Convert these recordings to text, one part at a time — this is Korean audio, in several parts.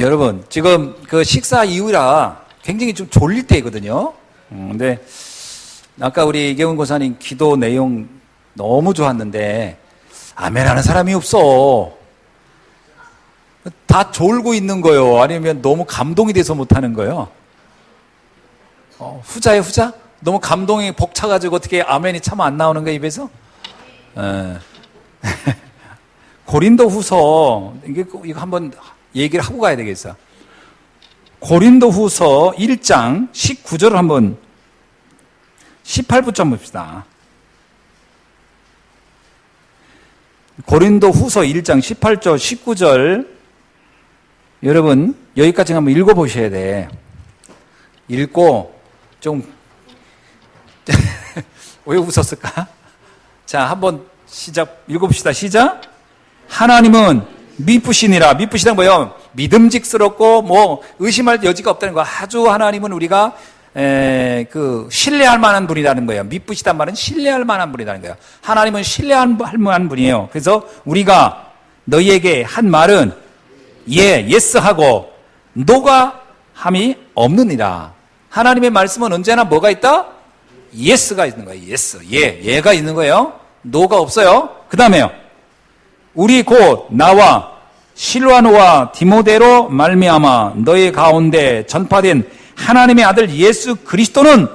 여러분, 지금 그 식사 이후라 굉장히 좀 졸릴 때거든요. 근데 아까 우리 이경훈 고사님 기도 내용 너무 좋았는데 아멘 하는 사람이 없어. 다 졸고 있는 거요. 아니면 너무 감동이 돼서 못하는 거요. 후자예요, 후자? 너무 감동이 벅차가지고 어떻게 아멘이 참 안 나오는 거야, 입에서? 고린도 후서, 이거 한번 얘기를 하고 가야 되겠어. 고린도 후서 1장 19절을 한번 18부터 한번 봅시다. 고린도 후서 1장 18절 19절 여러분 여기까지 한번 읽어보셔야 돼. 읽고 좀 왜 웃었을까? 자, 한번 읽어봅시다. 시작. 하나님은 미쁘시니라. 미쁘시다 뭐예요? 믿음직스럽고 뭐 의심할 여지가 없다는 거. 아주 하나님은 우리가 신뢰할 만한 분이라는 거예요. 미쁘시단 말은 신뢰할 만한 분이라는 거예요. 하나님은 신뢰할 만한 분이에요. 그래서 우리가 너희에게 한 말은 예스 하고 노가 함이 없느니라. 하나님의 말씀은 언제나 뭐가 있다? 예스가 있는 거예요. 예스. 예가 있는 거예요. 노가 없어요. 그 다음에요. 우리 곧 나와 실와노와 디모데로 말미암아 너희 가운데 전파된 하나님의 아들 예수 그리스도는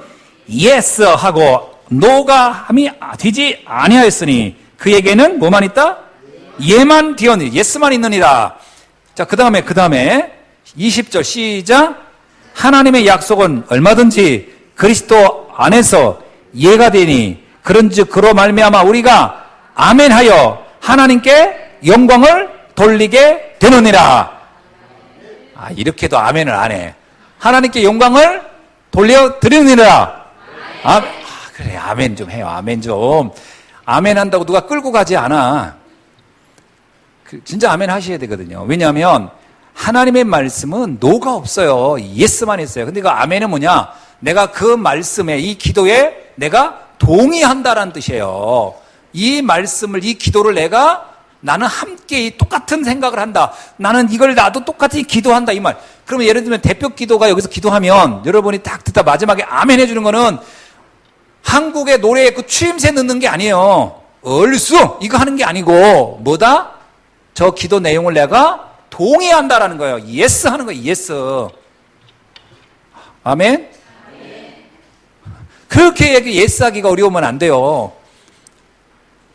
예스 하고 노가 함이 되지 아니하였으니 그에게는 뭐만 있다? 예만 되었니 예스만 있느니라. 자, 그 다음에 20절 시작. 하나님의 약속은 얼마든지 그리스도 안에서 예가 되니 그런즉 그로 말미암아 우리가 아멘하여 하나님께 영광을 돌리게 되느니라. 이렇게도 아멘을 안 해. 하나님께 영광을 돌려드리느니라. 그래, 아멘 좀 해요. 아멘 좀. 아멘 한다고 누가 끌고 가지 않아. 진짜 아멘 하셔야 되거든요. 왜냐하면 하나님의 말씀은 노가 없어요. 예스만 있어요. 근데 그 아멘은 뭐냐? 내가 그 말씀에, 이 기도에 내가 동의한다라는 뜻이에요. 이 말씀을, 이 기도를 나는 함께 똑같은 생각을 한다. 나는 이걸 나도 똑같이 기도한다. 이 말. 그러면 예를 들면 대표 기도가 여기서 기도하면 여러분이 딱 듣다 마지막에 아멘 해주는 거는 한국의 노래에 그 추임새 넣는 게 아니에요. 얼쑤! 이거 하는 게 아니고 뭐다? 저 기도 내용을 내가 동의한다라는 거예요. 예스 하는 거예요. 예스. 아멘? 그렇게 예스 하기가 어려우면 안 돼요.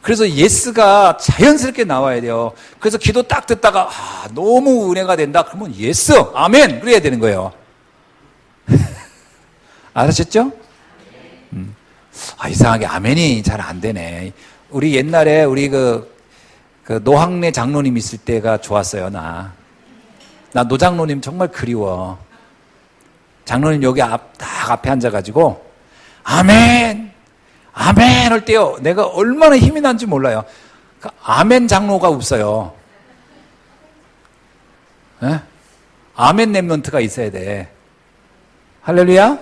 그래서 예스가 자연스럽게 나와야 돼요. 그래서 기도 딱 듣다가 너무 은혜가 된다. 그러면 예스, 아멘 그래야 되는 거예요. 알아셨죠? 이상하게 아멘이 잘 안 되네. 우리 옛날에 우리 그 노학래 장로님 있을 때가 좋았어요. 나 노장로님 정말 그리워. 장로님 여기 딱 앞에 앉아가지고 아멘 할 때요 내가 얼마나 힘이 난지 몰라요. 아멘 장로가 없어요. 네? 아멘 랩런트가 있어야 돼. 할렐루야?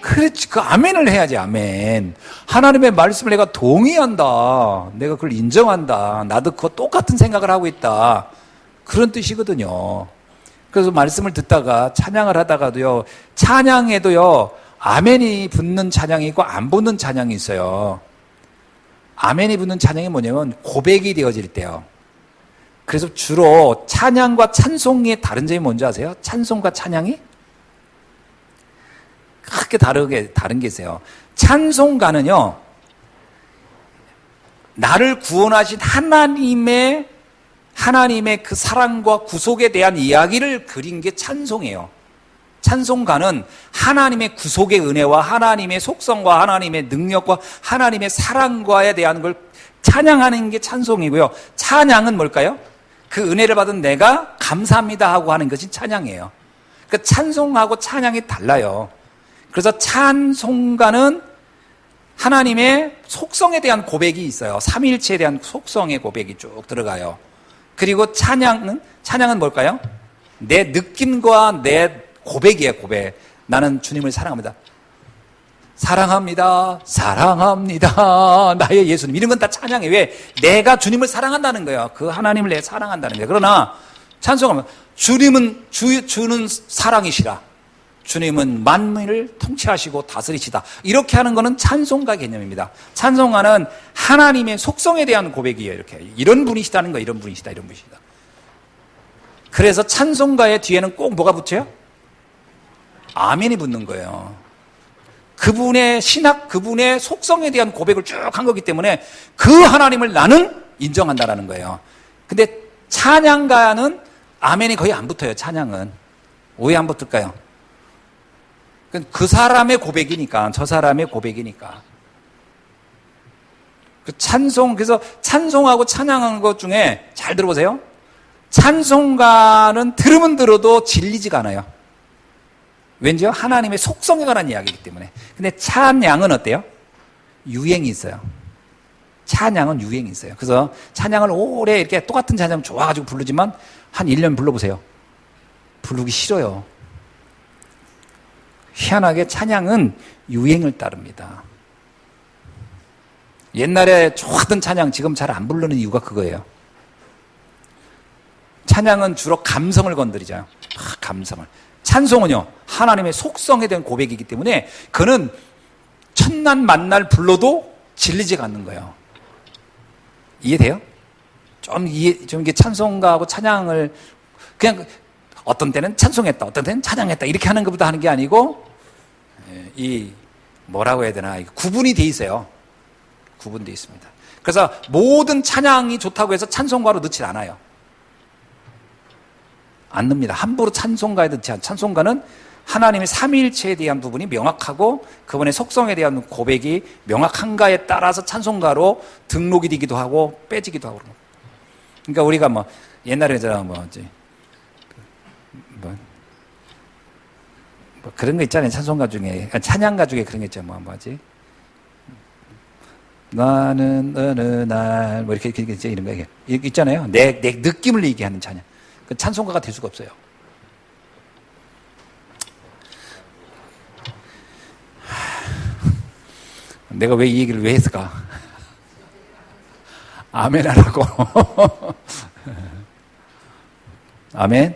그렇지. 그 아멘을 해야지. 아멘. 하나님의 말씀을 내가 동의한다. 내가 그걸 인정한다. 나도 그거 똑같은 생각을 하고 있다. 그런 뜻이거든요. 그래서 말씀을 듣다가 찬양을 하다가도요, 찬양에도요, 아멘이 붙는 찬양이 있고 안 붙는 찬양이 있어요. 아멘이 붙는 찬양이 뭐냐면 고백이 되어질 때요. 그래서 주로 찬양과 찬송의 다른 점이 뭔지 아세요? 찬송과 찬양이? 크게 다른 게 있어요. 찬송가는요, 나를 구원하신 하나님의 그 사랑과 구속에 대한 이야기를 그린 게 찬송이에요. 찬송가는 하나님의 구속의 은혜와 하나님의 속성과 하나님의 능력과 하나님의 사랑과에 대한 걸 찬양하는 게 찬송이고요. 찬양은 뭘까요? 그 은혜를 받은 내가 감사합니다 하고 하는 것이 찬양이에요. 그러니까 찬송하고 찬양이 달라요. 그래서 찬송가는 하나님의 속성에 대한 고백이 있어요. 삼위일체에 대한 속성의 고백이 쭉 들어가요. 그리고 찬양은 뭘까요? 내 느낌과 내 고백이에요. 고백. 나는 주님을 사랑합니다. 사랑합니다. 사랑합니다. 나의 예수님. 이런 건 다 찬양이에요. 왜? 내가 주님을 사랑한다는 거예요. 그 하나님을 내가 사랑한다는 거예요. 그러나 찬송하면 주님은 주는 사랑이시라. 주님은 만민을 통치하시고 다스리시다. 이렇게 하는 것은 찬송가 개념입니다. 찬송가는 하나님의 속성에 대한 고백이에요. 이렇게 이런 분이시다는 거, 이런 분이시다, 이런 분이시다. 그래서 찬송가의 뒤에는 꼭 뭐가 붙여요? 아멘이 붙는 거예요. 그분의 신학, 그분의 속성에 대한 고백을 쭉 한 거기 때문에 그 하나님을 나는 인정한다라는 거예요. 근데 찬양가는 아멘이 거의 안 붙어요. 찬양은 왜 안 붙을까요? 그 사람의 고백이니까, 저 사람의 고백이니까. 그 찬송, 그래서 찬송하고 찬양하는 것 중에 잘 들어보세요. 찬송가는 들으면 들어도 질리지가 않아요. 왠지요? 하나님의 속성에 관한 이야기이기 때문에. 근데 찬양은 어때요? 유행이 있어요. 찬양은 유행이 있어요. 그래서 찬양을 오래 이렇게 똑같은 찬양 좋아가지고 부르지만 한 1년 불러보세요. 부르기 싫어요. 희한하게 찬양은 유행을 따릅니다. 옛날에 좋았던 찬양 지금 잘 안 부르는 이유가 그거예요. 찬양은 주로 감성을 건드리잖아요. 감성을. 찬송은요, 하나님의 속성에 대한 고백이기 때문에 그는 첫날 만날 불러도 질리지가 않는 거예요. 이해돼요? 좀 이게 찬송가하고 찬양을 그냥 어떤 때는 찬송했다, 어떤 때는 찬양했다 이렇게 하는 것보다 하는 게 아니고 이 뭐라고 해야 되나, 구분이 돼 있어요. 구분돼 있습니다. 그래서 모든 찬양이 좋다고 해서 찬송가로 넣지 않아요. 안 넣습니다. 함부로 찬송가에 넣지 않아요. 찬송가는 하나님의 삼위일체에 대한 부분이 명확하고 그분의 속성에 대한 고백이 명확한가에 따라서 찬송가로 등록이 되기도 하고 빼지기도 하고. 그러니까 우리가 뭐 옛날에 뭐 그런 거 있잖아요. 찬송가 중에, 찬양가 중에 그런 거 있잖아요. 뭐지? 나는 어느 날 뭐 이렇게 이런 거 있잖아요. 내 느낌을 얘기하는 찬양. 그 찬송가가 될 수가 없어요. 내가 왜 이 얘기를 왜 했을까? 아멘 하라고. 아멘.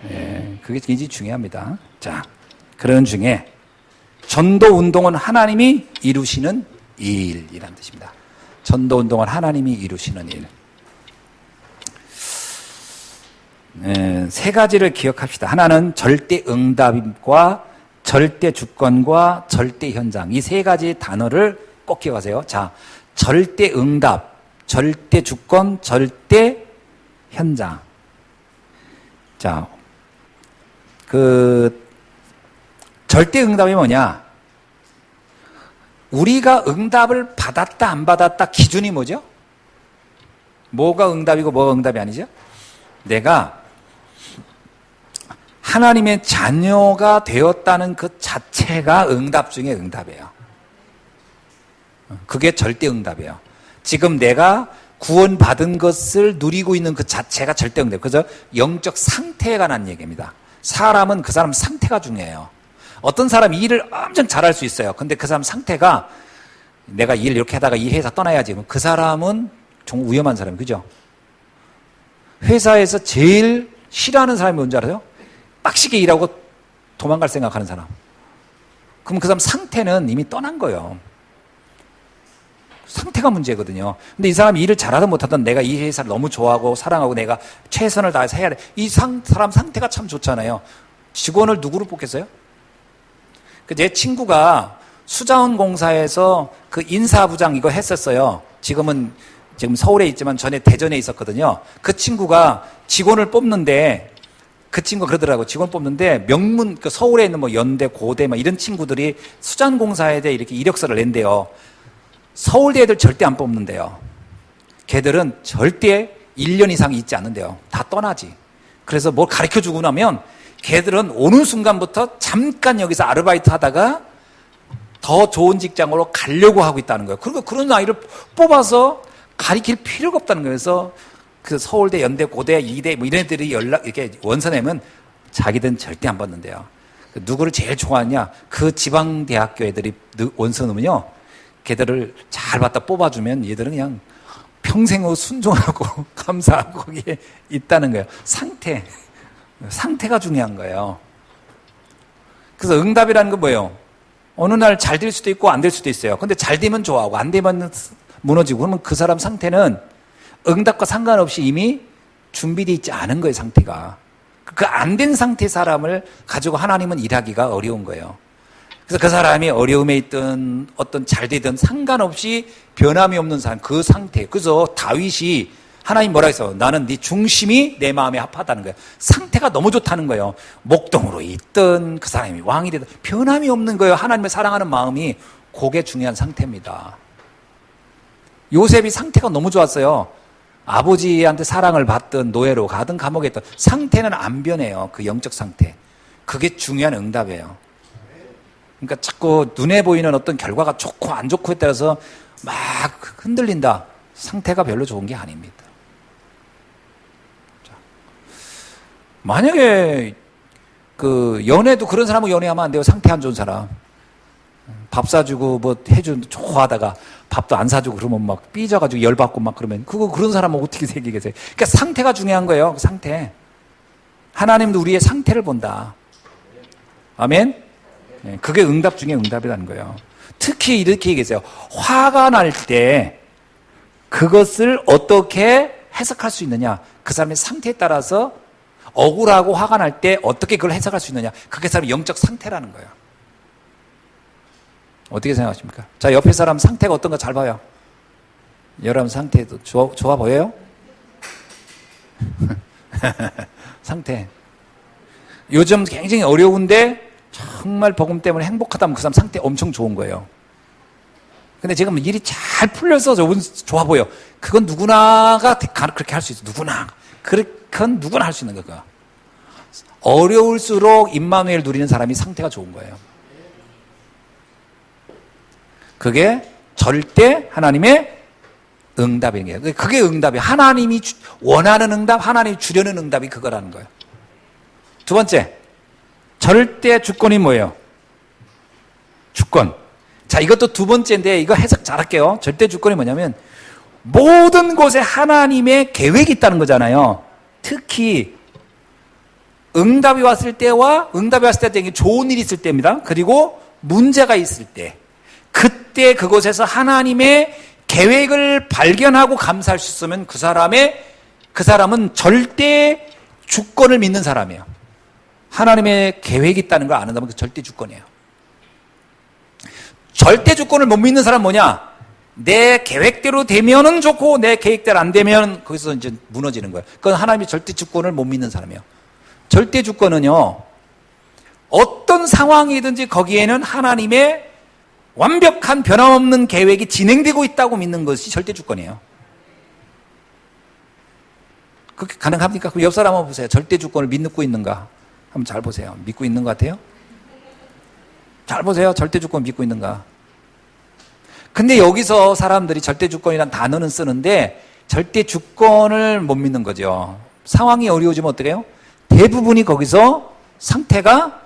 네, 그게 굉장히 중요합니다. 자, 그런 중에 전도 운동은 하나님이 이루시는 일이라는 뜻입니다. 전도 운동은 하나님이 이루시는 일. 세 가지를 기억합시다. 하나는 절대 응답과 절대 주권과 절대 현장. 이 세 가지 단어를 꼭 기억하세요. 자, 절대 응답, 절대 주권, 절대 현장. 자, 절대 응답이 뭐냐? 우리가 응답을 받았다 안 받았다 기준이 뭐죠? 뭐가 응답이고 뭐가 응답이 아니죠? 내가 하나님의 자녀가 되었다는 그 자체가 응답 중에 응답이에요. 그게 절대 응답이에요. 지금 내가 구원받은 것을 누리고 있는 그 자체가 절대 응답. 그래서 영적 상태에 관한 얘기입니다. 사람은 그 사람 상태가 중요해요. 어떤 사람이 일을 엄청 잘할 수 있어요. 근데 그 사람 상태가 내가 일 이렇게 하다가 이 회사 떠나야지. 그 사람은 좀 위험한 사람이에요. 그죠? 회사에서 제일 싫어하는 사람이 뭔지 알아요? 빡시게 일하고 도망갈 생각하는 사람. 그럼 그 사람 상태는 이미 떠난 거예요. 상태가 문제거든요. 근데 이 사람이 일을 잘하든 못하든 내가 이 회사를 너무 좋아하고 사랑하고 내가 최선을 다해서 해야 돼. 이 사람 상태가 참 좋잖아요. 직원을 누구로 뽑겠어요? 제 친구가 수자원공사에서 그 인사부장 이거 했었어요. 지금 서울에 있지만 전에 대전에 있었거든요. 그 친구가 직원을 뽑는데 그 친구가 그러더라고요. 직원 뽑는데 서울에 있는 뭐 연대, 고대 막 이런 친구들이 수자원공사에 대해 이렇게 이력서를 낸대요. 서울대 애들 절대 안 뽑는데요. 걔들은 절대 1년 이상 있지 않는데요. 다 떠나지. 그래서 뭘 가르쳐 주고 나면 걔들은 오는 순간부터 잠깐 여기서 아르바이트 하다가 더 좋은 직장으로 가려고 하고 있다는 거예요. 그리고 그런 아이를 뽑아서 가르칠 필요가 없다는 거예요. 그래서 그 서울대, 연대, 고대, 이대 뭐 이런 애들이 이렇게 원서 내면 자기들은 절대 안 받는데요. 누구를 제일 좋아하냐? 그 지방 대학교 애들이 원서 넣으면요. 걔들을 잘 받다 뽑아주면 얘들은 그냥 평생을 순종하고 감사하고 거기에 있다는 거예요. 상태. 상태가 중요한 거예요. 그래서 응답이라는 건 뭐예요? 어느 날 잘 될 수도 있고 안 될 수도 있어요. 근데 잘 되면 좋아하고 안 되면 무너지고, 그러면 그 사람 상태는 응답과 상관없이 이미 준비되어 있지 않은 거예요, 상태가. 그 안 된 상태의 사람을 가지고 하나님은 일하기가 어려운 거예요. 그래서 그 사람이 어려움에 있든 어떤 잘 되든 상관없이 변함이 없는 사람, 그 상태. 그래서 다윗이 하나님 뭐라 했어? 나는 네 중심이 내 마음에 합하다는 거예요. 상태가 너무 좋다는 거예요. 목동으로 있든 그 사람이 왕이 되든 변함이 없는 거예요. 하나님을 사랑하는 마음이. 그게 중요한 상태입니다. 요셉이 상태가 너무 좋았어요. 아버지한테 사랑을 받든 노예로 가든 감옥에 있든 상태는 안 변해요. 그 영적 상태. 그게 중요한 응답이에요. 그러니까 자꾸 눈에 보이는 어떤 결과가 좋고 안 좋고에 따라서 막 흔들린다. 상태가 별로 좋은 게 아닙니다. 자, 만약에 그 연애도 그런 사람하고 연애하면 안 돼요. 상태 안 좋은 사람. 밥 사주고 뭐 해준 좋아하다가 밥도 안 사주고 그러면 막 삐져가지고 열받고 막 그러면 그런 사람은 어떻게 새기겠어요? 그러니까 상태가 중요한 거예요. 그 상태. 하나님도 우리의 상태를 본다. 아멘? 그게 응답 중에 응답이라는 거예요. 특히 이렇게 얘기했어요. 화가 날 때 그것을 어떻게 해석할 수 있느냐. 그 사람의 상태에 따라서 억울하고 화가 날 때 어떻게 그걸 해석할 수 있느냐. 그게 사람의 영적 상태라는 거예요. 어떻게 생각하십니까? 자, 옆에 사람 상태가 어떤가 잘 봐요. 여러분 상태도 좋아 보여요? 상태. 요즘 굉장히 어려운데 정말 복음 때문에 행복하다면 그 사람 상태 엄청 좋은 거예요. 근데 지금 일이 잘 풀려서 좋아 보여. 그건 누구나가 그렇게 할 수 있어. 그건 누구나 할 수 있는 거야. 어려울수록 임마누엘 누리는 사람이 상태가 좋은 거예요. 그게 절대 하나님의 응답인 거예요. 그게 응답이에요. 하나님이 원하는 응답, 하나님이 주려는 응답이 그거라는 거예요. 두 번째, 절대 주권이 뭐예요? 주권. 자, 이것도 두 번째인데 이거 해석 잘할게요. 절대 주권이 뭐냐면 모든 곳에 하나님의 계획이 있다는 거잖아요. 특히 응답이 왔을 때와 응답이 왔을 때 좋은 일이 있을 때입니다. 그리고 문제가 있을 때, 그때 그곳에서 하나님의 계획을 발견하고 감사할 수 있으면 그 사람은 절대 주권을 믿는 사람이에요. 하나님의 계획이 있다는 걸 아는다면 그 절대 주권이에요. 절대 주권을 못 믿는 사람은 뭐냐? 내 계획대로 되면은 좋고 내 계획대로 안 되면 거기서 이제 무너지는 거예요. 그건 하나님의 절대 주권을 못 믿는 사람이에요. 절대 주권은요, 어떤 상황이든지 거기에는 하나님의 완벽한 변함없는 계획이 진행되고 있다고 믿는 것이 절대 주권이에요. 그렇게 가능합니까? 그럼 옆 사람 한번 보세요. 절대 주권을 믿고 있는가? 한번 잘 보세요. 믿고 있는 것 같아요? 잘 보세요. 절대 주권 믿고 있는가? 근데 여기서 사람들이 절대 주권이란 단어는 쓰는데 절대 주권을 못 믿는 거죠. 상황이 어려워지면 어떻게 해요? 대부분이 거기서 상태가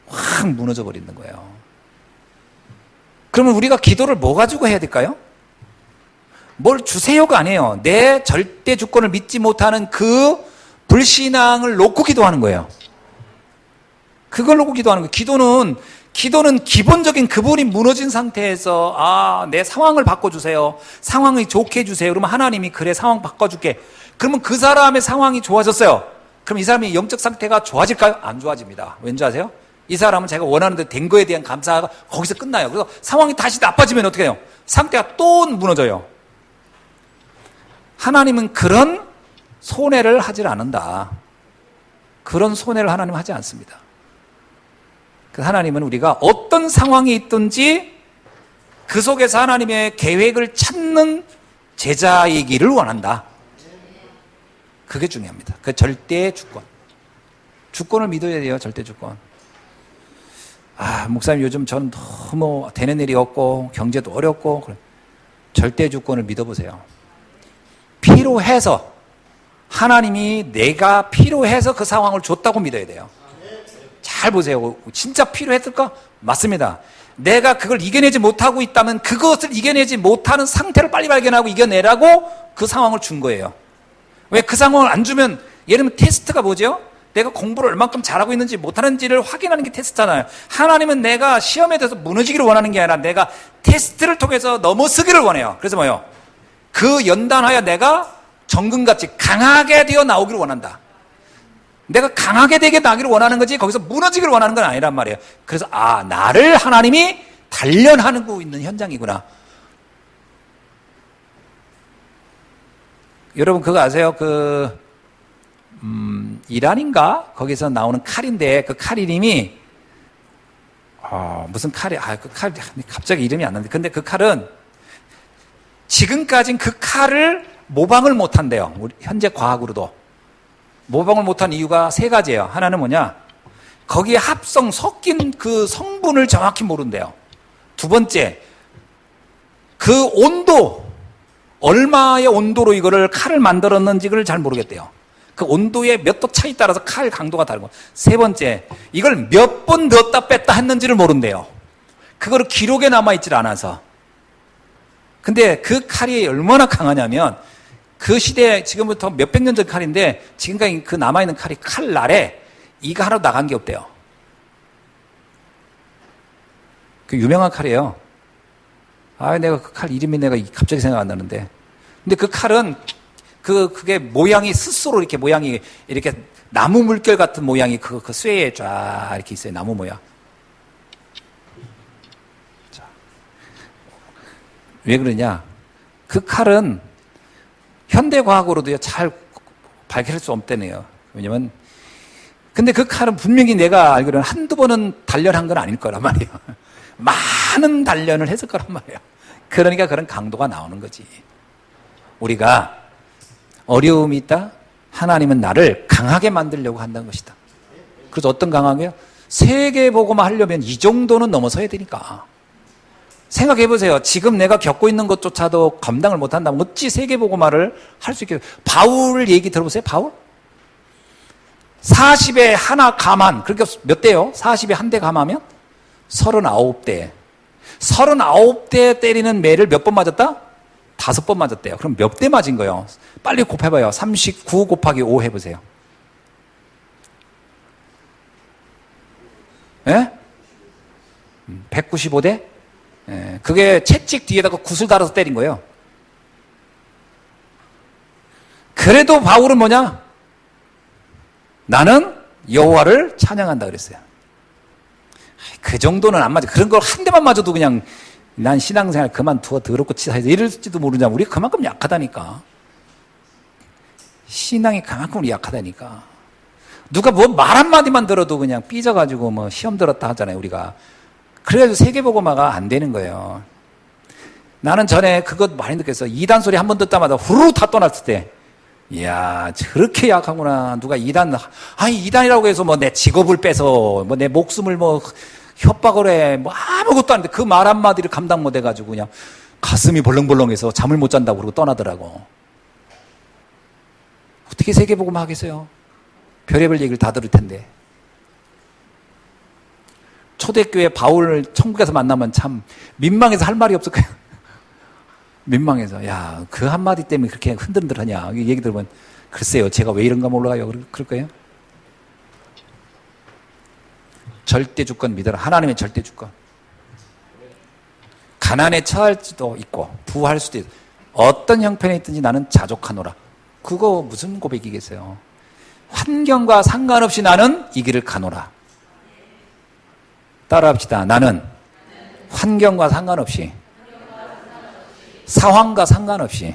확 무너져 버리는 거예요. 그러면 우리가 기도를 뭐 가지고 해야 될까요? 뭘 주세요가 아니에요. 내 절대 주권을 믿지 못하는 그 불신앙을 놓고 기도하는 거예요. 그걸 놓고 기도하는 거예요. 기도는 기본적인 그분이 무너진 상태에서 내 상황을 바꿔주세요. 상황이 좋게 해주세요. 그러면 하나님이 그래 상황 바꿔줄게. 그러면 그 사람의 상황이 좋아졌어요. 그럼 이 사람의 영적 상태가 좋아질까요? 안 좋아집니다. 왠지 아세요? 이 사람은 제가 원하는 대로 된 거에 대한 감사가 거기서 끝나요. 그래서 상황이 다시 나빠지면 어떻게 해요? 상태가 또 무너져요. 하나님은 그런 손해를 하질 않는다. 그런 손해를 하나님은 하지 않습니다. 하나님은 우리가 어떤 상황이 있든지 그 속에서 하나님의 계획을 찾는 제자이기를 원한다. 그게 중요합니다. 그 절대 주권. 주권을 믿어야 돼요. 절대 주권. 목사님 요즘 전 너무 되는 일이 없고 경제도 어렵고 절대 주권을 믿어보세요. 필요해서 하나님이 내가 필요해서 그 상황을 줬다고 믿어야 돼요. 잘 보세요. 진짜 필요했을까? 맞습니다. 내가 그걸 이겨내지 못하고 있다면 그것을 이겨내지 못하는 상태를 빨리 발견하고 이겨내라고 그 상황을 준 거예요. 왜 그 상황을 안 주면, 예를 들면 테스트가 뭐죠? 내가 공부를 얼만큼 잘하고 있는지 못하는지를 확인하는 게 테스트잖아요. 하나님은 내가 시험에 대해서 무너지기를 원하는 게 아니라 내가 테스트를 통해서 넘어서기를 원해요. 그래서 뭐요? 그 연단하여 내가 정금같이 강하게 되어 나오기를 원한다. 내가 강하게 되게 나기를 원하는 거지 거기서 무너지기를 원하는 건 아니란 말이에요. 그래서 나를 하나님이 단련하고 있는 현장이구나. 여러분 그거 아세요? 이란인가? 거기서 나오는 칼인데 그 칼 이름이 무슨 칼이 그 칼 갑자기 이름이 안 나는데 근데 그 칼은 지금까진 그 칼을 모방을 못 한대요. 우리 현재 과학으로도 모방을 못한 이유가 세 가지예요. 하나는 뭐냐? 거기에 섞인 그 성분을 정확히 모른대요. 두 번째, 그 온도, 얼마의 온도로 이거를 칼을 만들었는지를 잘 모르겠대요. 그 온도의 몇 도 차이 따라서 칼 강도가 다르고. 세 번째, 이걸 몇 번 넣었다 뺐다 했는지를 모른대요. 그거를 기록에 남아있질 않아서. 근데 그 칼이 얼마나 강하냐면 그 시대에 지금부터 몇백 년 전 칼인데 지금까지 그 남아있는 칼이 칼날에 이가 하나도 나간 게 없대요. 그 유명한 칼이에요. 내가 그 칼 이름이 내가 갑자기 생각 안 나는데. 근데 그 칼은 그게 모양이 스스로 이렇게 모양이 이렇게 나무 물결 같은 모양이 그 쇠에 쫙 이렇게 있어요. 나무 모양. 자. 왜 그러냐? 그 칼은 현대과학으로도 잘 밝힐 수 없다네요. 왜냐면 근데 그 칼은 분명히 내가 알기로는 한두 번은 단련한 건 아닐 거란 말이에요. 많은 단련을 했을 거란 말이에요. 그러니까 그런 강도가 나오는 거지. 우리가 어려움이 있다? 하나님은 나를 강하게 만들려고 한다는 것이다. 그래서 어떤 강하게요? 세계복음화 하려면 이 정도는 넘어서야 되니까. 생각해 보세요. 지금 내가 겪고 있는 것조차도 감당을 못한다면 어찌 세계복음화를 할 수 있겠어요? 바울 얘기 들어보세요. 바울? 40에 하나 감한, 그러니까 몇 대요? 40에 한 대 감하면? 39대. 39대 때리는 매를 몇 번 맞았다? 5번 맞았대요. 그럼 몇 대 맞은 거예요? 빨리 곱해봐요. 39 곱하기 5 해보세요. 예? 195대? 예. 그게 채찍 뒤에다가 굿을 달아서 때린 거예요. 그래도 바울은 뭐냐? 나는 여호와를 찬양한다 그랬어요. 그 정도는 안 맞아. 그런 걸 한 대만 맞아도 그냥 난 신앙생활 그만두어 더럽고 치사해서 이럴지도 모르냐. 우리 그만큼 약하다니까. 신앙이 그만큼 우리 약하다니까. 누가 뭐 말 한마디만 들어도 그냥 삐져가지고 뭐 시험 들었다 하잖아요, 우리가. 그래가지고 세계복음화가 안 되는 거예요. 나는 전에 그것 많이 느꼈어. 이단 소리 한 번 듣자마자 후루룩 다 떠났을 때, 이야, 저렇게 약하구나. 누가 이단이라고 해서 뭐 내 직업을 빼서, 뭐 내 목숨을 뭐 협박을 해. 뭐 아무것도 안 돼. 그 말 한마디를 감당 못 해가지고 그냥 가슴이 벌렁벌렁해서 잠을 못 잔다고 그러고 떠나더라고. 어떻게 세계복음화 하겠어요? 별의별 얘기를 다 들을 텐데. 초대교회 바울을 천국에서 만나면 참 민망해서 할 말이 없을 거예요. 민망해서. 야, 그 한마디 때문에 그렇게 흔들흔들하냐. 얘기 들으면 글쎄요. 제가 왜 이런가 몰라요. 그럴 거예요. 절대 주권 믿어라. 하나님의 절대 주권. 가난에 처할지도 있고 부할 수도 있고 어떤 형편에 있든지 나는 자족하노라. 그거 무슨 고백이겠어요. 환경과 상관없이 나는 이 길을 가노라. 따라합시다. 나는 환경과 상관없이 상황과 상관없이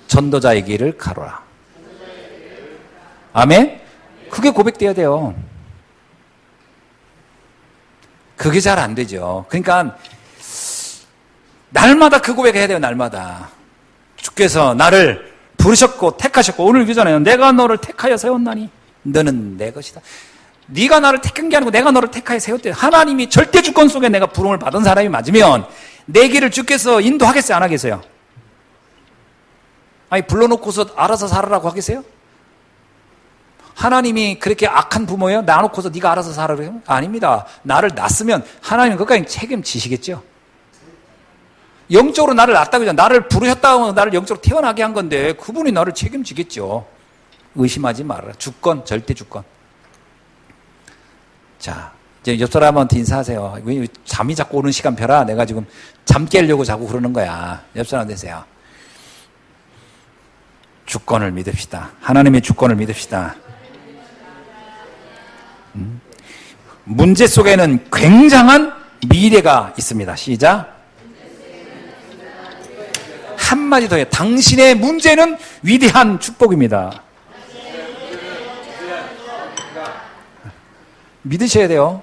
전도자의 길을 가로라. 아멘? 그게 고백돼야 돼요. 그게 잘 안 되죠. 그러니까 날마다 그 고백해야 돼요. 날마다. 주께서 나를 부르셨고 택하셨고 오늘 그잖아요. 내가 너를 택하여 세웠나니 너는 내 것이다. 네가 나를 택한 게 아니고 내가 너를 택하여 세웠대. 하나님이 절대 주권 속에 내가 부름을 받은 사람이 맞으면 내 길을 주께서 인도하겠어요? 안 하겠어요? 아니 불러놓고서 알아서 살아라고 하겠어요? 하나님이 그렇게 악한 부모예요? 놔놓고서 네가 알아서 살아라고? 아닙니다. 나를 낳았으면 하나님은 그까지 책임지시겠죠. 영적으로 나를 낳았다고 하잖아요. 나를 부르셨다고 나를 영적으로 태어나게 한 건데 그분이 나를 책임지겠죠. 의심하지 말아라. 주권, 절대 주권. 자, 이제 옆 사람한테 인사하세요. 왜 잠이 자꾸 오는 시간표라 내가 지금 잠 깨려고 자꾸 그러는 거야. 옆 사람 되세요. 주권을 믿읍시다. 하나님의 주권을 믿읍시다. 문제 속에는 굉장한 미래가 있습니다. 시작. 한마디 더 해. 당신의 문제는 위대한 축복입니다. 믿으셔야 돼요.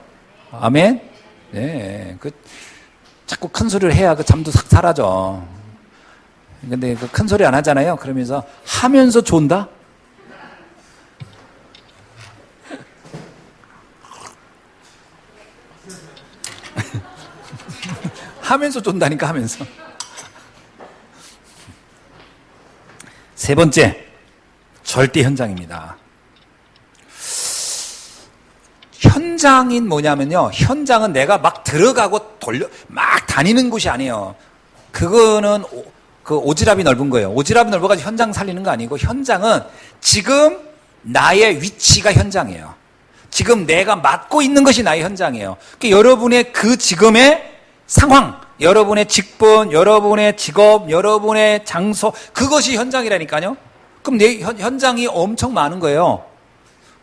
아멘. 네. 자꾸 큰 소리를 해야 그 잠도 싹 사라져. 근데 그 큰 소리 안 하잖아요. 그러면서 하면서 존다? 하면서 존다니까, 하면서. 세 번째, 절대 현장입니다. 현장인 뭐냐면요. 현장은 내가 막 들어가고 막 다니는 곳이 아니에요. 그거는 그 오지랖이 넓은 거예요. 오지랖이 넓어가지고 현장 살리는 거 아니고, 현장은 지금 나의 위치가 현장이에요. 지금 내가 맡고 있는 것이 나의 현장이에요. 그러니까 여러분의 그 지금의 상황, 여러분의 직분, 여러분의 직업, 여러분의 장소, 그것이 현장이라니까요. 그럼 내 현장이 엄청 많은 거예요.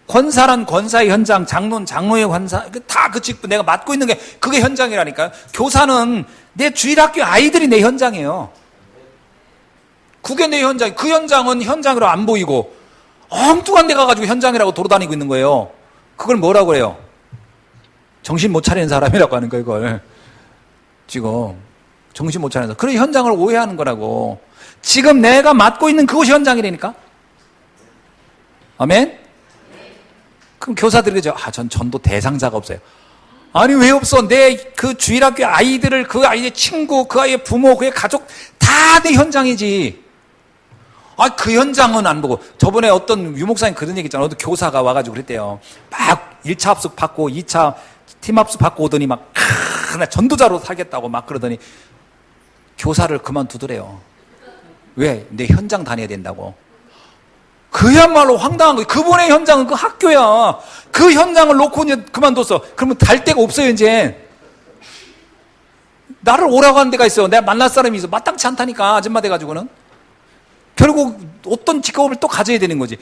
권사란 권사의 현장, 장로는 장로의 권사, 다 그 직분, 내가 맡고 있는 게 그게 현장이라니까요. 교사는 내 주일학교 아이들이 내 현장이에요. 그게 내 현장. 그 현장은 현장으로 안 보이고 엉뚱한 데 가가지고 현장이라고 돌아다니고 있는 거예요. 그걸 뭐라고 해요? 정신 못 차리는 사람이라고 하는 거예요, 그걸. 지금 정신 못 차려서 그런 현장을 오해하는 거라고. 지금 내가 맡고 있는 그것이 현장이라니까. 아멘. 그럼 교사들이 그죠? 전 전도 대상자가 없어요. 아니 왜 없어? 내 그 주일학교 아이들을, 그 아이의 친구, 그 아이의 부모, 그의 가족 다 내 현장이지. 그 현장은 안 보고. 저번에 어떤 유목사님 그런 얘기 있잖아요. 어떤 교사가 와가지고 그랬대요. 막 1차 합숙 받고 2차 팀 합숙 받고 오더니 막 나 전도자로 살겠다고 막 그러더니 교사를 그만두더래요. 왜? 내 현장 다녀야 된다고. 그야말로 황당한 거예요. 그분의 현장은 그 학교야. 그 현장을 놓고 이제 그만뒀어. 그러면 갈 데가 없어요, 이제. 나를 오라고 하는 데가 있어요. 내가 만날 사람이 있어. 마땅치 않다니까, 아줌마 돼가지고는. 결국 어떤 직업을 또 가져야 되는 거지.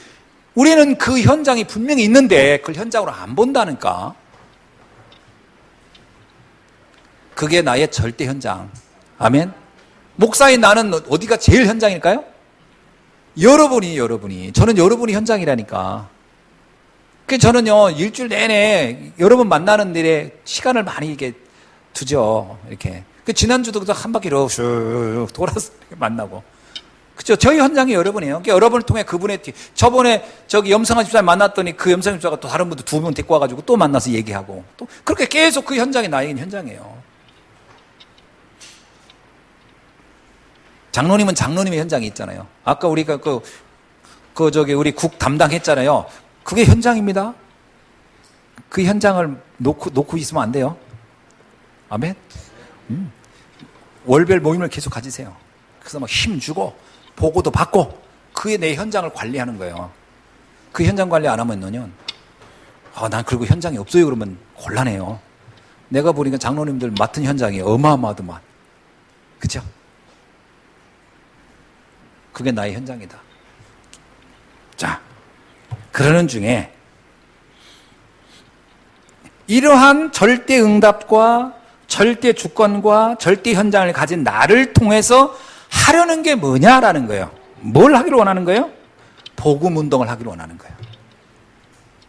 우리는 그 현장이 분명히 있는데 그걸 현장으로 안 본다니까. 그게 나의 절대 현장. 아멘. 목사인 나는 어디가 제일 현장일까요? 여러분이. 저는 여러분이 현장이라니까. 그래서 저는요, 일주일 내내 여러분 만나는 일에 시간을 많이 이렇게 두죠. 이렇게. 지난주도 한 바퀴 슉 돌아서 만나고. 그죠? 저희 현장이 여러분이에요. 그러니까 여러분을 통해 그분의 저번에 염성한 집사님 만났더니 그 염성한 집사가 또 다른 분들 2분 데리고 와가지고 또 만나서 얘기하고 또 그렇게 계속 그 현장이 나에겐 현장이에요. 장로님은 장로님의 현장이 있잖아요. 아까 우리가 우리 국 담당했잖아요. 그게 현장입니다. 그 현장을 놓고 있으면 안 돼요. 아멘. 월별 모임을 계속 가지세요. 그래서 막 힘주고 보고도 받고 그게 내 현장을 관리하는 거예요. 그 현장 관리 안 하면요, 난 그리고 현장이 없어요 그러면 곤란해요. 내가 보니까 장로님들 맡은 현장이 어마어마하더만. 그렇죠? 그게 나의 현장이다. 자, 그러는 중에 이러한 절대 응답과 절대 주권과 절대 현장을 가진 나를 통해서 하려는 게 뭐냐라는 거예요. 뭘 하기를 원하는 거예요? 복음 운동을 하기를 원하는 거예요.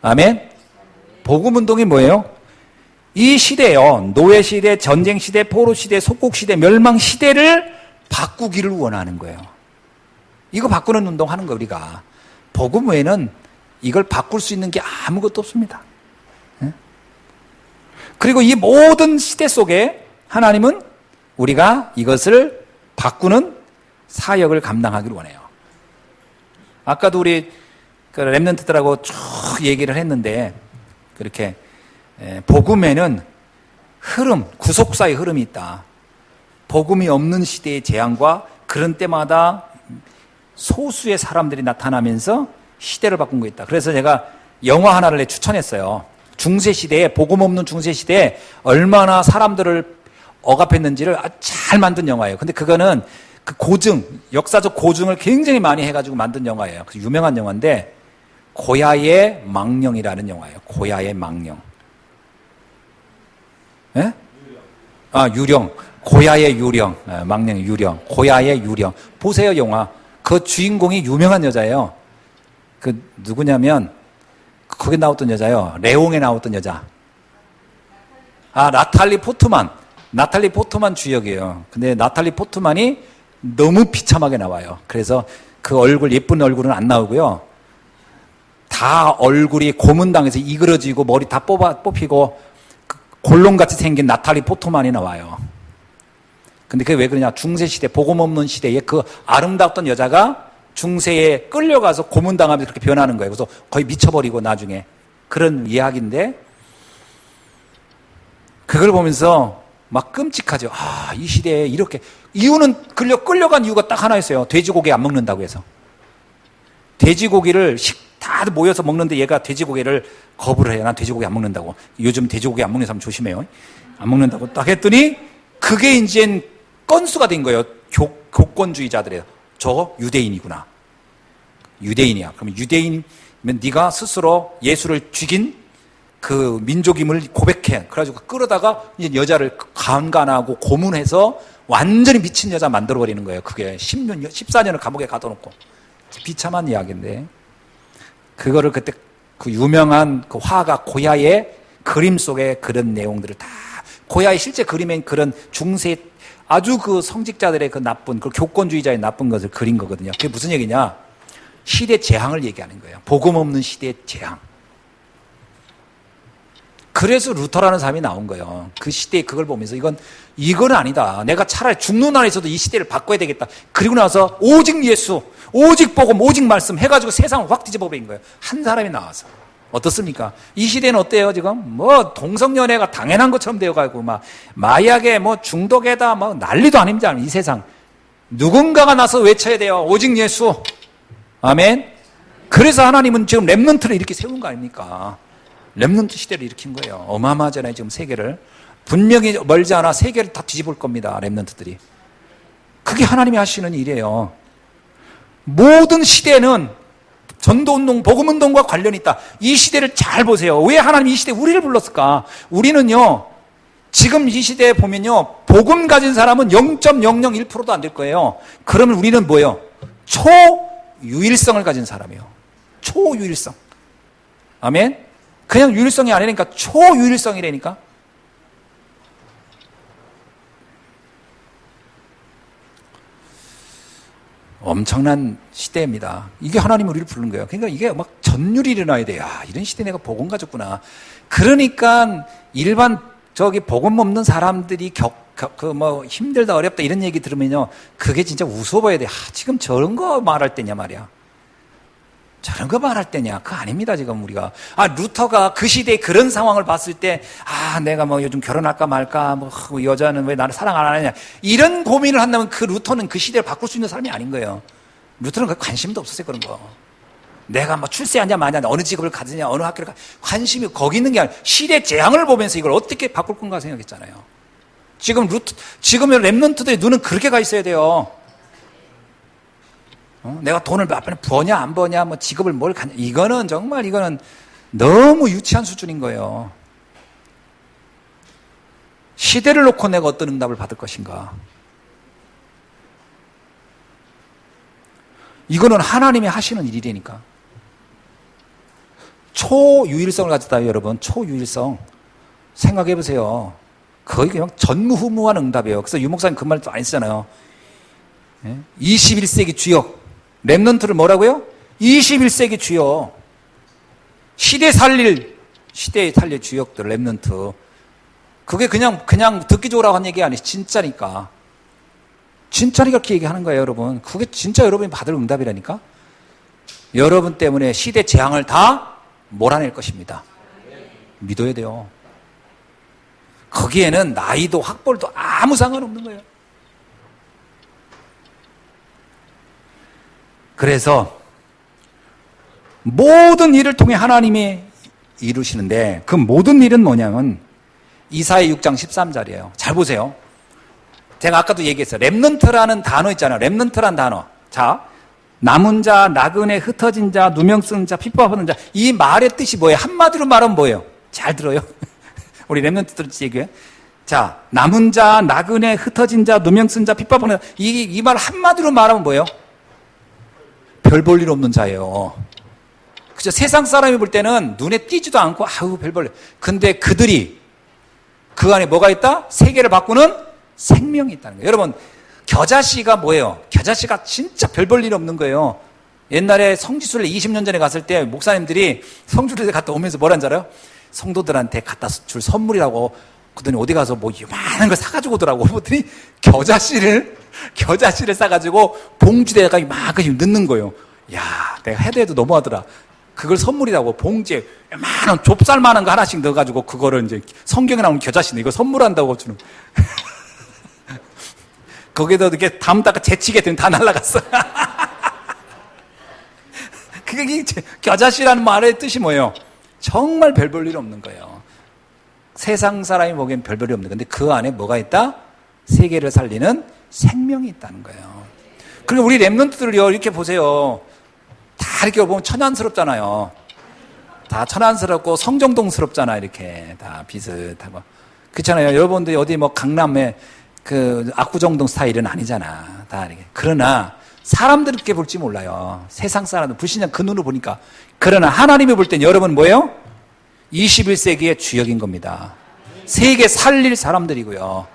아멘. 복음 운동이 뭐예요? 이 시대요, 노예 시대, 전쟁 시대, 포로 시대, 속국 시대, 멸망 시대를 바꾸기를 원하는 거예요. 이거 바꾸는 운동 하는 거. 우리가 복음 외에는 이걸 바꿀 수 있는 게 아무것도 없습니다. 그리고 이 모든 시대 속에 하나님은 우리가 이것을 바꾸는 사역을 감당하기를 원해요. 아까도 우리 그 렘넌트들하고 쭉 얘기를 했는데, 그렇게 복음에는 흐름, 구속사의 흐름이 있다. 복음이 없는 시대의 재앙과 그런 때마다 소수의 사람들이 나타나면서 시대를 바꾼 거 있다. 그래서 제가 영화 하나를 추천했어요. 중세시대에, 복음 없는 중세시대에 얼마나 사람들을 억압했는지를 아주 잘 만든 영화예요. 근데 그거는 그 고증, 역사적 고증을 굉장히 많이 해가지고 만든 영화예요. 그 유명한 영화인데, 고야의 망령이라는 영화예요. 고야의 망령. 예? 유령. 고야의 유령. 망령의 유령. 고야의 유령. 보세요, 영화. 그 주인공이 유명한 여자예요. 그, 누구냐면, 거기 나왔던 여자요. 레옹에 나왔던 여자. 나탈리 포트만. 나탈리 포트만 주역이에요. 근데 나탈리 포트만이 너무 비참하게 나와요. 그래서 그 얼굴, 예쁜 얼굴은 안 나오고요. 다 얼굴이 고문당해서 이그러지고 머리 다 뽑히고 골롱같이 생긴 나탈리 포트만이 나와요. 근데 그게 왜 그러냐. 중세시대, 복음 없는 시대에 그 아름다웠던 여자가 중세에 끌려가서 고문당하면서 그렇게 변하는 거예요. 그래서 거의 미쳐버리고 나중에. 그런 이야기인데, 그걸 보면서 막 끔찍하죠. 이 시대에 이렇게. 이유는 끌려간 이유가 딱 하나 있어요. 돼지고기 안 먹는다고 해서. 돼지고기를 다들 모여서 먹는데 얘가 돼지고기를 거부를 해요. 난 돼지고기 안 먹는다고. 요즘 돼지고기 안 먹는 사람 조심해요. 안 먹는다고 딱 했더니 그게 이젠 건수가 된 거예요. 교권주의자들이에요. 저 유대인이구나. 유대인이야. 그러면 유대인이면 네가 스스로 예수를 죽인 그 민족임을 고백해. 그래가지고 끌어다가 이제 여자를 강간하고 고문해서 완전히 미친 여자 만들어버리는 거예요. 그게 10년, 14년을 감옥에 가둬놓고. 비참한 이야기인데. 그거를 그때 그 유명한 그 화가 고야의 그림 속에 그런 내용들을 다, 고야의 실제 그림엔 그런 중세 아주 그 성직자들의 그 나쁜, 그 교권주의자의 나쁜 것을 그린 거거든요. 그게 무슨 얘기냐? 시대 재앙을 얘기하는 거예요. 복음 없는 시대의 재앙. 그래서 루터라는 사람이 나온 거예요. 그 시대에 그걸 보면서 이건 아니다. 내가 차라리 죽는 안에서도 이 시대를 바꿔야 되겠다. 그리고 나서 오직 예수, 오직 복음, 오직 말씀 해가지고 세상을 확 뒤집어 버린 거예요. 한 사람이 나와서. 어떻습니까? 이 시대는 어때요, 지금? 동성연애가 당연한 것처럼 되어가고, 마약에 중독에다 난리도 아닙니다. 이 세상. 누군가가 나서 외쳐야 돼요. 오직 예수. 아멘. 그래서 하나님은 지금 렘넌트를 이렇게 세운 거 아닙니까? 렘넌트 시대를 일으킨 거예요. 어마어마하잖아요, 지금 세계를. 분명히 멀지 않아 세계를 다 뒤집을 겁니다, 렘넌트들이. 그게 하나님이 하시는 일이에요. 모든 시대는 전도운동, 복음운동과 관련이 있다. 이 시대를 잘 보세요. 왜 하나님이 이 시대에 우리를 불렀을까? 우리는요, 지금 이 시대에 보면요, 복음 가진 사람은 0.001%도 안 될 거예요. 그러면 우리는 뭐예요? 초유일성을 가진 사람이에요. 초유일성. 아멘? 그냥 유일성이 아니니까 초유일성이라니까. 엄청난 시대입니다. 이게 하나님이 우리를 부른 거예요. 그러니까 이게 막 전율이 일어나야 돼요. 이런 시대에 내가 복음 가졌구나. 그러니까 일반 복음 없는 사람들이 힘들다 어렵다 이런 얘기 들으면요, 그게 진짜 우스워 보여야 돼. 지금 저런 거 말할 때냐 말이야. 저런 거 말할 때냐? 그거 아닙니다, 지금 우리가. 루터가 그 시대에 그런 상황을 봤을 때, 내가 요즘 결혼할까 말까, 여자는 왜 나를 사랑 안 하느냐. 이런 고민을 한다면 그 루터는 그 시대를 바꿀 수 있는 사람이 아닌 거예요. 루터는 그 관심도 없었어요, 그런 거. 내가 출세하냐 마냐, 어느 직업을 가지냐, 어느 학교를 관심이 거기 있는 게 아니라 시대 재앙을 보면서 이걸 어떻게 바꿀 건가 생각했잖아요. 지금의 렘넌트들의 눈은 그렇게 가 있어야 돼요. 내가 돈을 몇 번에 버냐 안 버냐, 직업을 뭘 갖냐, 이거는 너무 유치한 수준인 거예요. 시대를 놓고 내가 어떤 응답을 받을 것인가. 이거는 하나님이 하시는 일이라니까. 초유일성을 가졌다, 여러분. 초유일성. 생각해 보세요. 거의 그냥 전무후무한 응답이에요. 그래서 유 목사님 그 말도 많이 쓰잖아요. 21세기 주역. 렘넌트를 뭐라고요? 21세기 주역. 시대에 살릴 주역들, 렘넌트. 그게 그냥 듣기 좋으라고 한 얘기 아니지. 진짜니까. 진짜니까 그렇게 얘기하는 거예요, 여러분. 그게 진짜 여러분이 받을 응답이라니까. 여러분 때문에 시대 재앙을 다 몰아낼 것입니다. 믿어야 돼요. 거기에는 나이도 학벌도 아무 상관없는 거예요. 그래서 모든 일을 통해 하나님이 이루시는데 그 모든 일은 뭐냐면 이사야 6장 13절이에요. 잘 보세요. 제가 아까도 얘기했어요. 렘넌트라는 단어 있잖아요. 렘넌트라는 단어. 자, 남은 자, 나그네, 흩어진 자, 누명 쓰는 자, 핍박하는 자. 이 말의 뜻이 뭐예요? 한마디로 말하면 뭐예요? 잘 들어요. 우리 렘넌트들 얘기해요. 자, 남은 자, 나그네, 흩어진 자, 누명 쓴 자, 핍박하는 자. 이 말 한마디로 말하면 뭐예요? 별 볼 일 없는 자예요. 그죠? 세상 사람이 볼 때는 눈에 띄지도 않고 아우 별 볼 일. 근데 그들이 그 안에 뭐가 있다? 세계를 바꾸는 생명이 있다는 거예요. 여러분, 겨자씨가 뭐예요? 겨자씨가 진짜 별 볼 일 없는 거예요. 옛날에 성지순례 20년 전에 갔을 때 목사님들이 성지순례 갔다 오면서 뭐라는 줄 알아요? 성도들한테 갖다 줄 선물이라고. 그랬더니 어디 가서 뭐 요만한 걸 사가지고 오더라고. 그랬더니 겨자씨를 싸가지고 봉지에다가 막 넣는 거예요. 야, 내가 해도 너무하더라. 그걸 선물이라고 봉지에 요만한 좁쌀만한 거 하나씩 넣어가지고 그거를 이제 성경에 나오는 겨자씨는 이거 선물한다고 주는. 거기에다 이렇게 담다가 재치게 되면 다 날아갔어. 그게 겨자씨라는 말의 뜻이 뭐예요? 정말 별 볼 일 없는 거예요. 세상 사람이 보기엔 별 볼이 없는 건데 그 안에 뭐가 있다? 세계를 살리는 생명이 있다는 거예요. 그리고 우리 렘넌트들이요, 이렇게 보세요. 다 이렇게 보면 천안스럽잖아요. 다 천안스럽고 성정동스럽잖아요. 이렇게 다 비슷하고. 그렇잖아요. 여러분들이 어디 뭐 강남에 그 압구정동 스타일은 아니잖아. 다 이렇게. 그러나 사람들 이렇게 볼지 몰라요. 세상 사람들 불신자 그 눈으로 보니까. 그러나 하나님이 볼 땐 여러분 뭐예요? 21세기의 주역인 겁니다. 세계 살릴 사람들이고요.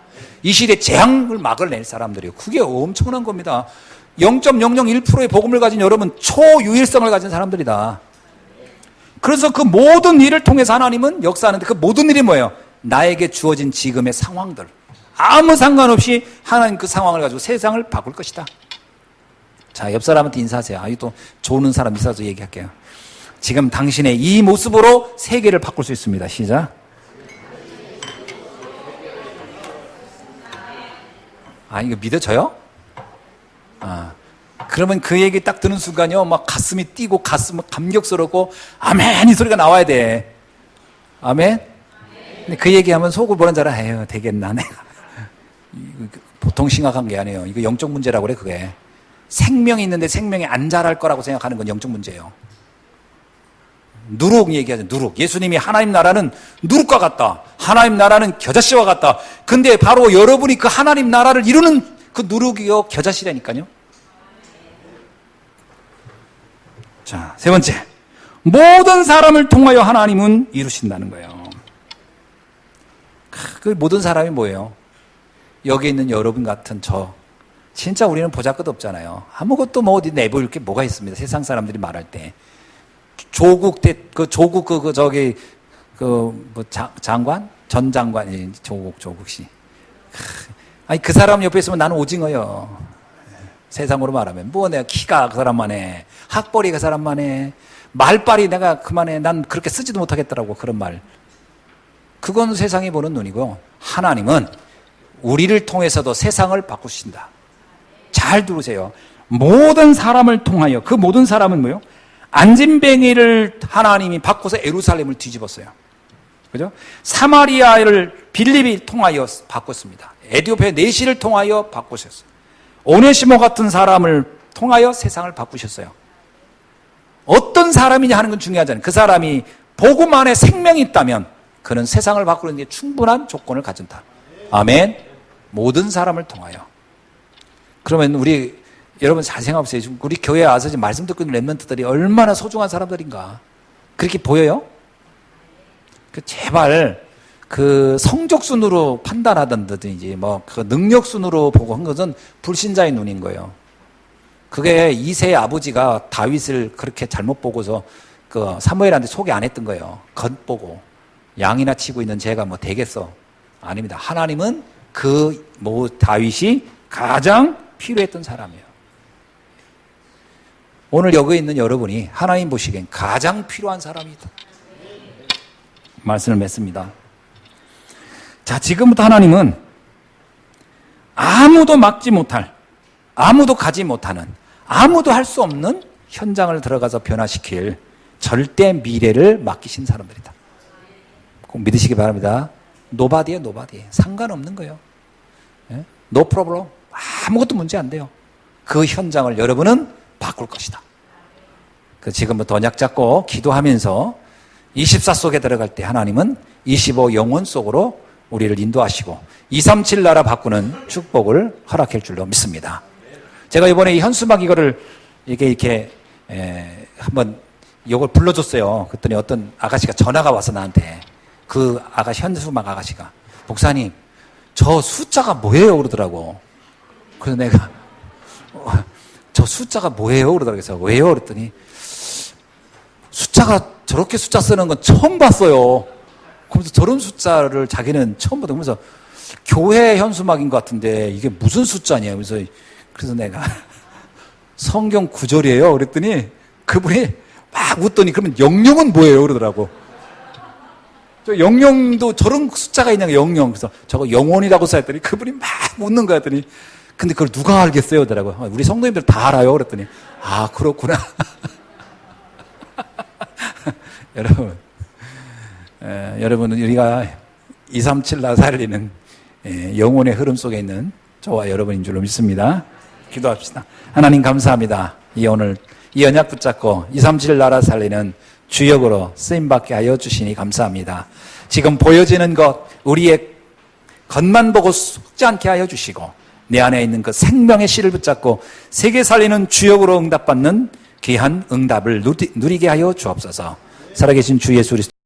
이 시대 재앙을 막아낼 사람들이고. 그게 엄청난 겁니다. 0.001%의 복음을 가진 여러분 초유일성을 가진 사람들이다. 그래서 그 모든 일을 통해서 하나님은 역사하는데 그 모든 일이 뭐예요? 나에게 주어진 지금의 상황들. 아무 상관없이 하나님 그 상황을 가지고 세상을 바꿀 것이다. 자, 옆 사람한테 인사하세요. 아유, 또 좋은 사람 있어서 얘기할게요. 지금 당신의 이 모습으로 세계를 바꿀 수 있습니다. 시작. 아, 이거 믿어져요? 아, 그러면 그 얘기 딱 듣는 순간요, 막 가슴이 뛰고 가슴은 감격스럽고 아멘 이 소리가 나와야 돼. 아멘. 근데 그 얘기하면 속을 보는 자라 에휴 되겠나 내가. 보통 심각한 게 아니에요. 이거 영적 문제라고 그래. 그게 생명이 있는데 생명이 안 자랄 거라고 생각하는 건 영적 문제예요. 누룩 얘기하죠. 누룩. 예수님이 하나님 나라는 누룩과 같다. 하나님 나라는 겨자씨와 같다. 근데 바로 여러분이 그 하나님 나라를 이루는 그 누룩이요 겨자씨라니까요. 자, 세 번째. 모든 사람을 통하여 하나님은 이루신다는 거예요. 그 모든 사람이 뭐예요? 여기 있는 여러분 같은 저. 진짜 우리는 보잘것 없잖아요. 아무것도 뭐 어디 내보일 게 뭐가 있습니다. 세상 사람들이 말할 때. 조국 장관? 전 장관이 조국 씨. 아니, 그 사람 옆에 있으면 나는 오징어요. 세상으로 말하면. 뭐 내가 키가 그 사람만 해. 학벌이 그 사람만 해. 말빨이 내가 그만해. 난 그렇게 쓰지도 못하겠더라고. 그런 말. 그건 세상이 보는 눈이고, 하나님은 우리를 통해서도 세상을 바꾸신다. 잘 들으세요. 모든 사람을 통하여, 그 모든 사람은 뭐요? 안진뱅이를 하나님이 바꿔서 예루살렘을 뒤집었어요. 그죠? 사마리아를 빌립이 통하여 바꿨습니다. 에디오피아 내시를 통하여 바꾸셨어요. 오네시모 같은 사람을 통하여 세상을 바꾸셨어요. 어떤 사람이냐 하는 건 중요하지 않아요. 그 사람이 복음 안에 생명이 있다면 그는 세상을 바꾸는 데 충분한 조건을 가진다. 아멘. 모든 사람을 통하여. 그러면 여러분 잘 생각해보세요. 지금 우리 교회에 와서 지금 말씀 듣고 있는 렘넌트들이 얼마나 소중한 사람들인가. 그렇게 보여요? 제발 그 성적순으로 판단하던지 그 능력순으로 보고 한 것은 불신자의 눈인 거예요. 그게 이새의 아버지가 다윗을 그렇게 잘못 보고서 그 사무엘한테 소개 안 했던 거예요. 겉보고 양이나 치고 있는 제가 뭐 되겠어? 아닙니다. 하나님은 그 다윗이 가장 필요했던 사람이에요. 오늘 여기 있는 여러분이 하나님 보시기엔 가장 필요한 사람이다. 말씀을 맺습니다. 자, 지금부터 하나님은 아무도 막지 못할, 아무도 가지 못하는, 아무도 할 수 없는 현장을 들어가서 변화시킬 절대 미래를 맡기신 사람들이다. 꼭 믿으시기 바랍니다. 노바디에 노바디. 상관없는 거예요. 예? No problem. 아무것도 문제 안 돼요. 그 현장을 여러분은 바꿀 것이다. 그 지금부터 언약 잡고 기도하면서 24 속에 들어갈 때 하나님은 25 영혼 속으로 우리를 인도하시고 237 나라 바꾸는 축복을 허락할 줄로 믿습니다. 제가 이번에 이 현수막 이거를 이렇게 한번 이걸 불러줬어요. 그랬더니 어떤 아가씨가 전화가 와서 나한테 그 아가씨 현수막 아가씨가 목사님 저 숫자가 뭐예요? 그러더라고. 그래서 내가 저 숫자가 뭐예요? 그러더라고요. 그래서 왜요? 그랬더니 숫자가 저렇게 숫자 쓰는 건 처음 봤어요. 그러면서 저런 숫자를 자기는 처음 보다. 그러면서 교회 현수막인 것 같은데 이게 무슨 숫자냐. 그래서 내가 성경 구절이에요. 그랬더니 그분이 막 웃더니 그러면 영영은 뭐예요? 그러더라고. 저 영영도 저런 숫자가 있냐고 영영. 그래서 저거 영혼이라고 써했더니 그분이 막 웃는 거야. 했더니 근데 그걸 누가 알겠어요? 그러더라고요. 우리 성도님들 다 알아요. 그랬더니 아 그렇구나. 여러분은 우리가 237 나살리는 영혼의 흐름 속에 있는 저와 여러분인 줄로 믿습니다. 기도합시다. 하나님 감사합니다. 오늘 이 언약 붙잡고 237 나라 살리는 주역으로 쓰임받게 하여 주시니 감사합니다. 지금 보여지는 것 우리의 겉만 보고 속지 않게 하여 주시고 내 안에 있는 그 생명의 씨를 붙잡고 세계 살리는 주역으로 응답받는 귀한 응답을 누리게 하여 주옵소서. 살아계신 주 예수 그리스도